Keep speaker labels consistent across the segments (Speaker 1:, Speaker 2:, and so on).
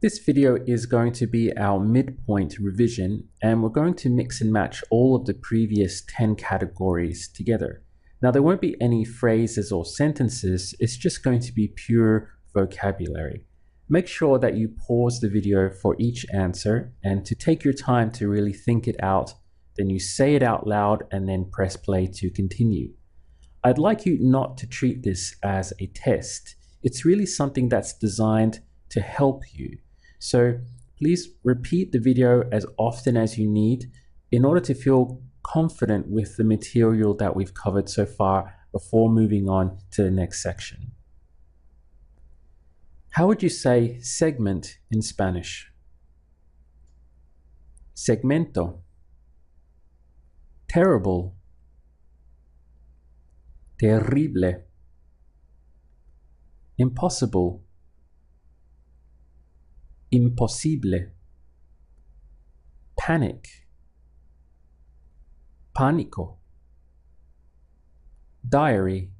Speaker 1: This video is going to be our midpoint revision, and we're going to mix and match all of the previous 10 categories together. Now, there won't be any phrases or sentences, it's just going to be pure vocabulary. Make sure that you pause the video for each answer and to take your time to really think it out. Then you say it out loud and then press play to continue. I'd like you not to treat this as a test. It's really something that's designed to help you. So please repeat the video as often as you need in order to feel confident with the material that we've covered so far before moving on to the next section. How would you say segment in Spanish? Segmento. Terrible. Terrible. Impossible. Imposible. Panic. Pánico. Diary.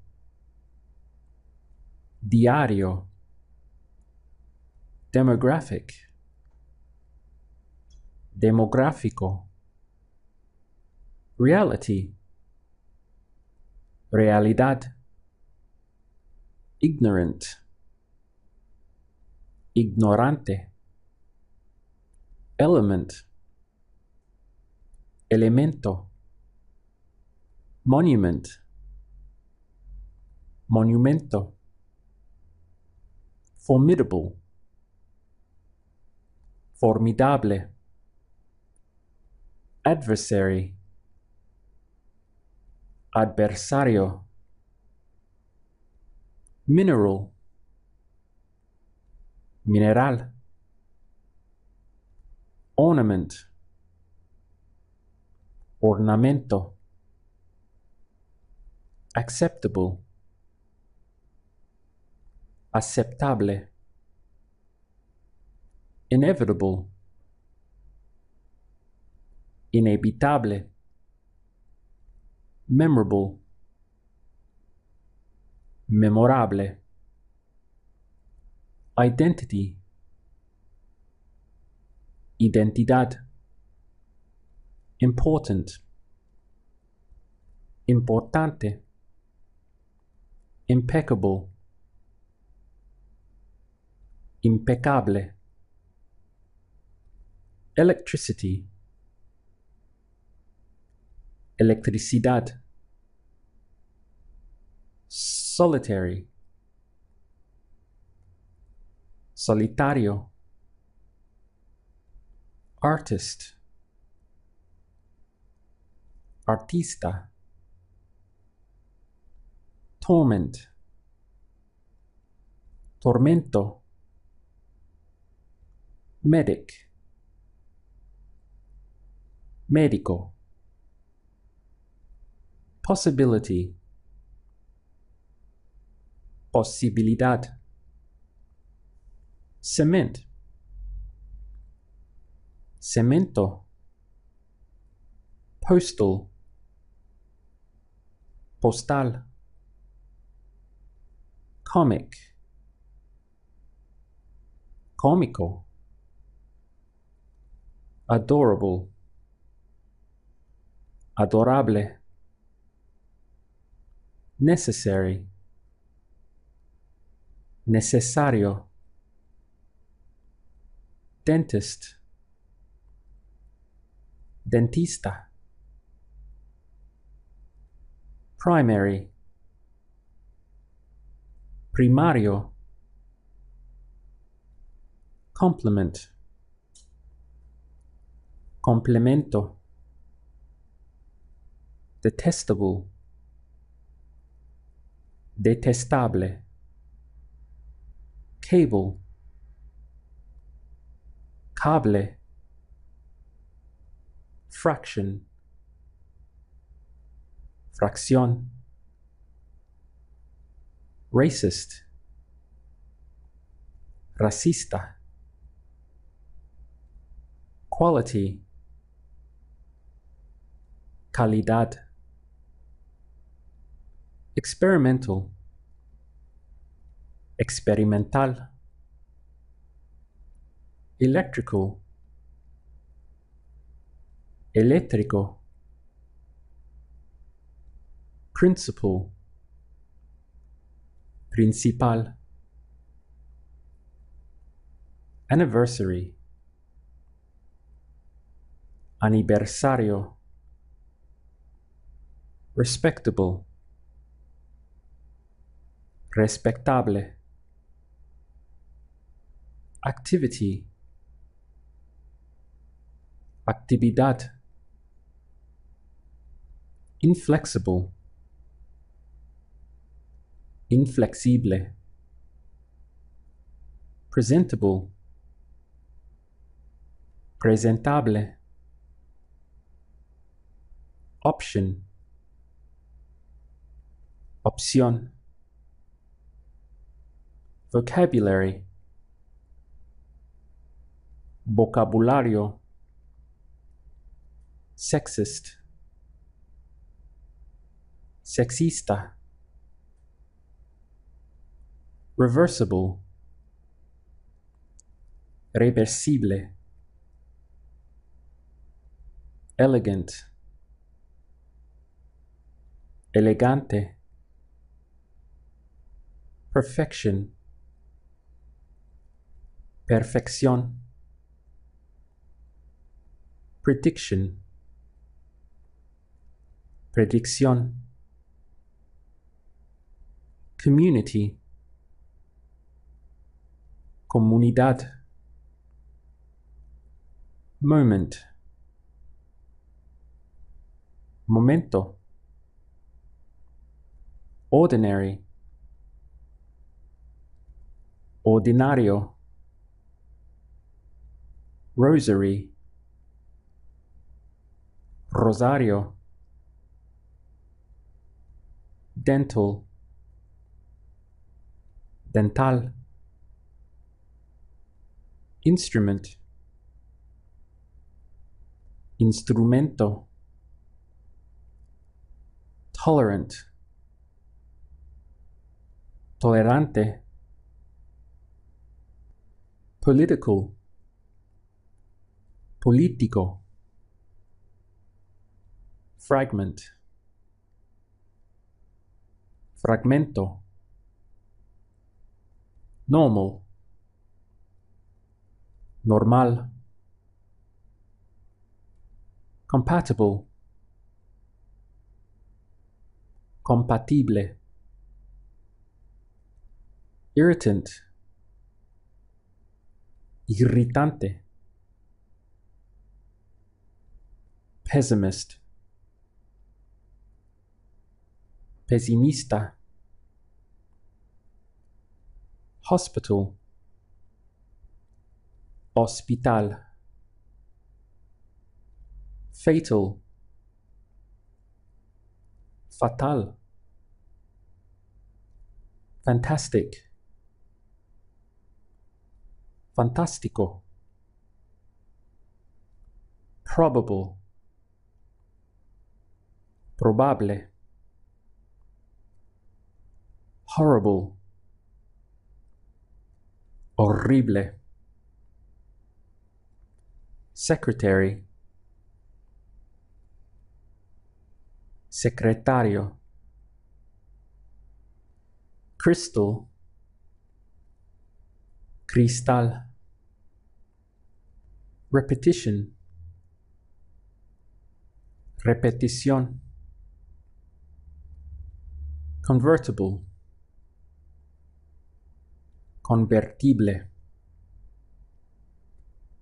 Speaker 1: Diario. Demographic. Demográfico. Reality. Realidad. Ignorant. Ignorante. Element. Elemento. Monument. Monumento. Formidable. Formidable. Adversary. Adversario. Mineral. Mineral. Ornament. Ornamento. Acceptable. Aceptable. Inevitable. Inevitable. Memorable. Memorable. Identity. Identidad. Important. Importante. Impeccable. Impecable. Electricity. Electricidad. Solitary. Solitario. Artist. Artista. Torment. Tormento. Medic. Médico. Possibility. Posibilidad. Cement. Cemento. Postal. Postal. Comic. Cómico. Adorable. Adorable. Necessary. Necesario. Dentist. Dentista. Primary. Primario. Complement. Complemento. Detestable. Detestable. Cable. Cable. Fraction. Fracción. Racist. Racista. Quality. Calidad. Experimental. Experimental. electrical, eléctrico, principal, principal, anniversary, aniversario, respectable, respectable, activity, actividad, inflexible, inflexible, presentable, presentable, option, opción, vocabulary, vocabulario, sexist, sexista, reversible, reversible, elegant, elegante, perfection, perfección, prediction, predicción, community, comunidad, moment, momento, ordinary, ordinario, rosary, rosario, dental, dental, instrument, instrumento, tolerant, tolerante, political, político, fragment, fragmento, normal, normal, compatible, compatible, irritant, irritante, pessimist, pesimista, hospital, hospital, fatal, fatal, fantastic, fantástico, probable, probable, horrible, horrible, secretary, secretario, crystal, cristal, repetition, repetición, convertible, convertible,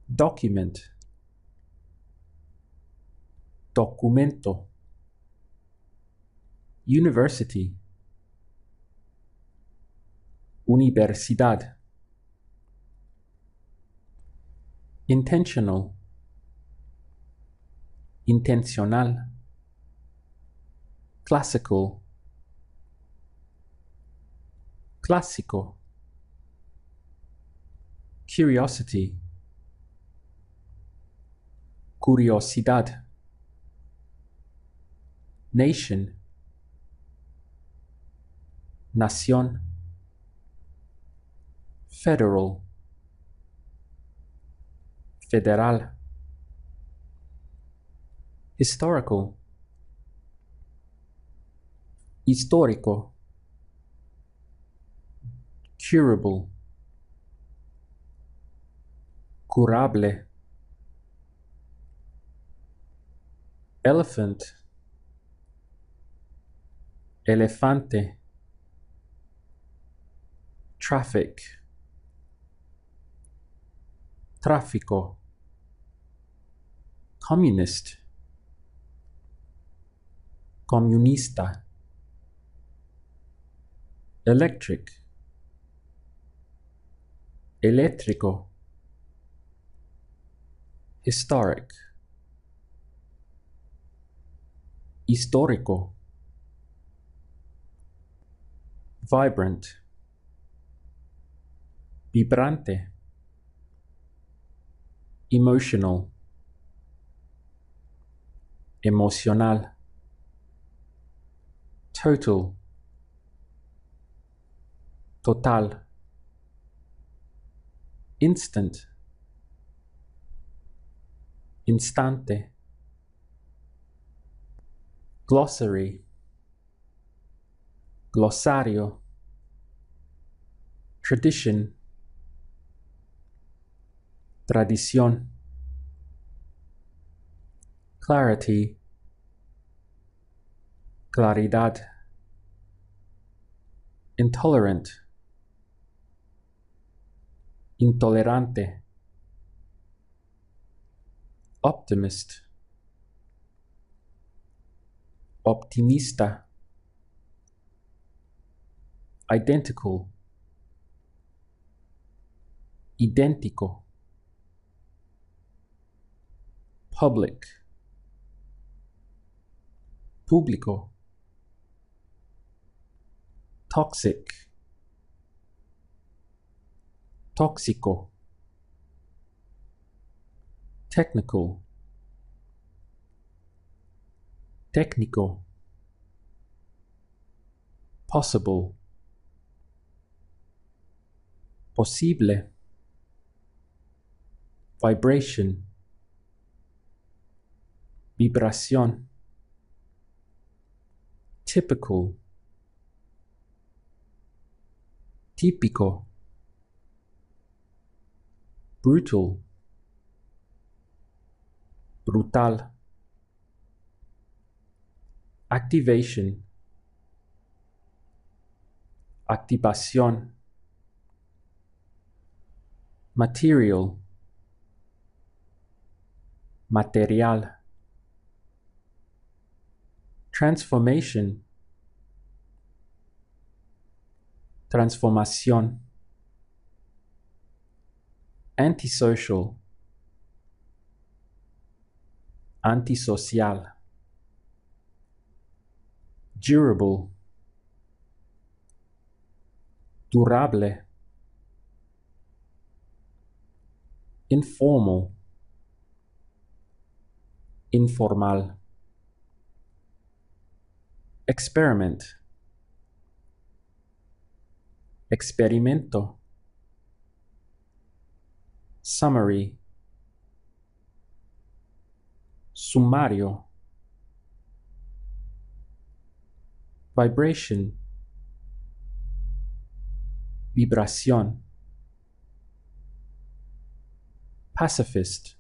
Speaker 1: document, documento, university, universidad, intentional, intencional, classical, clásico, curiosity, curiosidad, nation, nación, federal, federal, historical, histórico, curable, curable, elephant, elefante, traffic, tráfico, communist, comunista, electric, eléctrico, historic, histórico, vibrant, vibrante, emotional, emocional, total, total, instant, instante, glossary, glossario, tradition, tradición, clarity, claridad, intolerant, intolerante, optimist, optimista, identical, idéntico, public, público, toxic, tóxico, technical, técnico, possible, posible, vibration, vibración, typical, típico, brutal, brutal, activation, activación, material, material, transformation, transformación, antisocial, antisocial, durable, durable, informal, informal, experiment, experimento, summary, sumario, vibration, vibración, pacifist,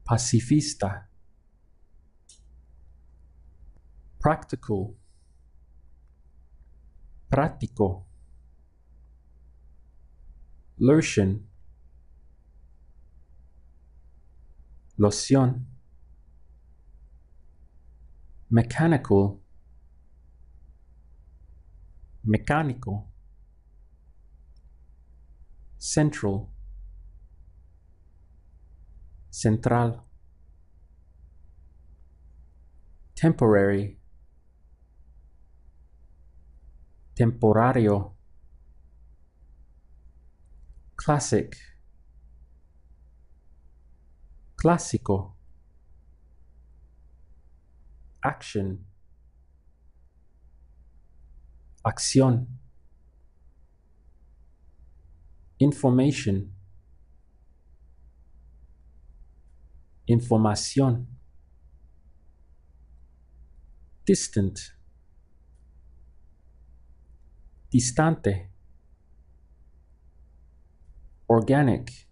Speaker 1: pacifista, practical, práctico, lotion, loción, mechanical, mecánico, central, central, temporary, temporario, classic, clásico, action, acción, information, información, distant, distante, organic,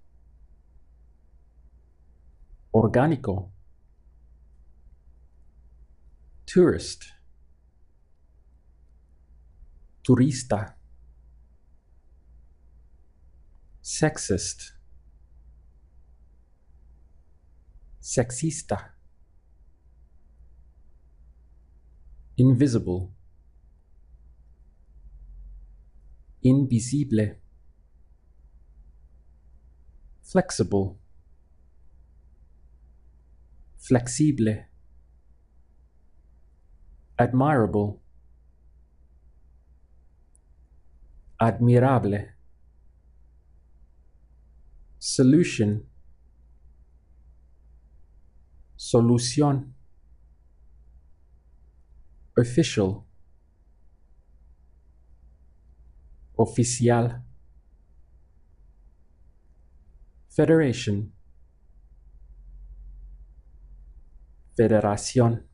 Speaker 1: orgánico, tourist, turista, sexist, sexista, invisible, invisible, flexible, flexible, admirable, admirable, solution, solución, official, oficial, federation, federación,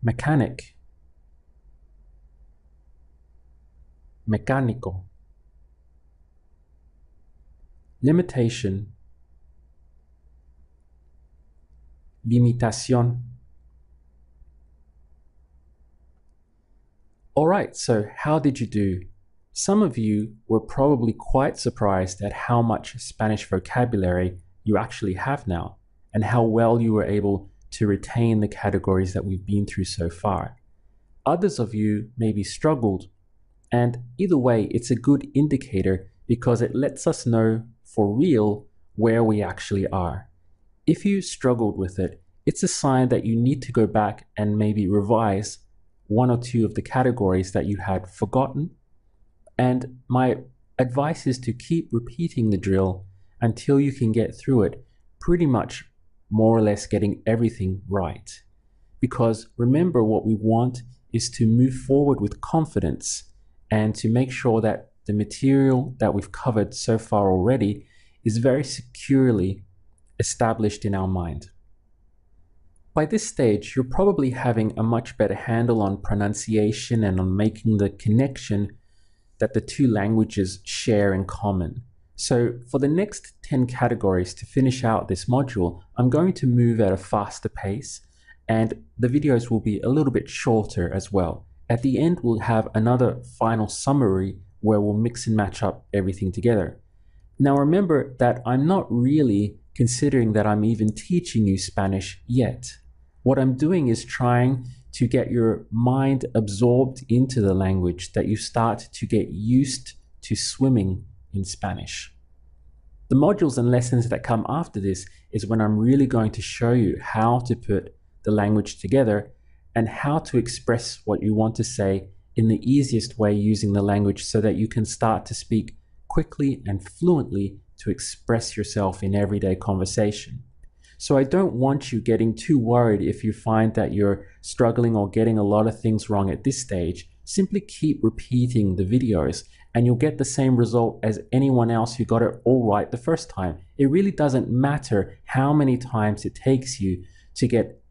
Speaker 1: mechanic, mecánico, limitation, limitación. Alright, so how did you do? Some of you were probably quite surprised at how much Spanish vocabulary you actually have now, and how well you were able to retain the categories that we've been through so far. Others of you maybe struggled, and either way, it's a good indicator because it lets us know for real where we actually are. If you struggled with it, it's a sign that you need to go back and maybe revise one or two of the categories that you had forgotten. And my advice is to keep repeating the drill until you can get through it, pretty much more or less getting everything right. Because remember, what we want is to move forward with confidence and to make sure that the material that we've covered so far already is very securely established in our mind. By this stage, you're probably having a much better handle on pronunciation and on making the connection that the two languages share in common. So for the next 10 categories to finish out this module, I'm going to move at a faster pace, and the videos will be a little bit shorter as well. At the end, we'll have another final summary where we'll mix and match up everything together. Now remember that I'm not really considering that I'm even teaching you Spanish yet. What I'm doing is trying to get your mind absorbed into the language, that you start to get used to swimming in Spanish. The modules and lessons that come after this is when I'm really going to show you how to put the language together and how to express what you want to say in the easiest way using the language so that you can start to speak quickly and fluently to express yourself in everyday conversation. So I don't want you getting too worried if you find that you're struggling or getting a lot of things wrong at this stage. Simply keep repeating the videos and you'll get the same result as anyone else who got it all right the first time. It really doesn't matter how many times it takes you to get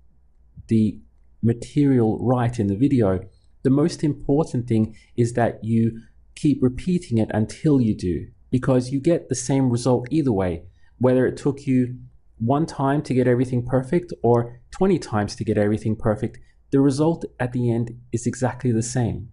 Speaker 1: the material right in the video. The most important thing is that you keep repeating it until you do, because you get the same result either way, whether it took you one time to get everything perfect or 20 times to get everything perfect. The result at the end is exactly the same.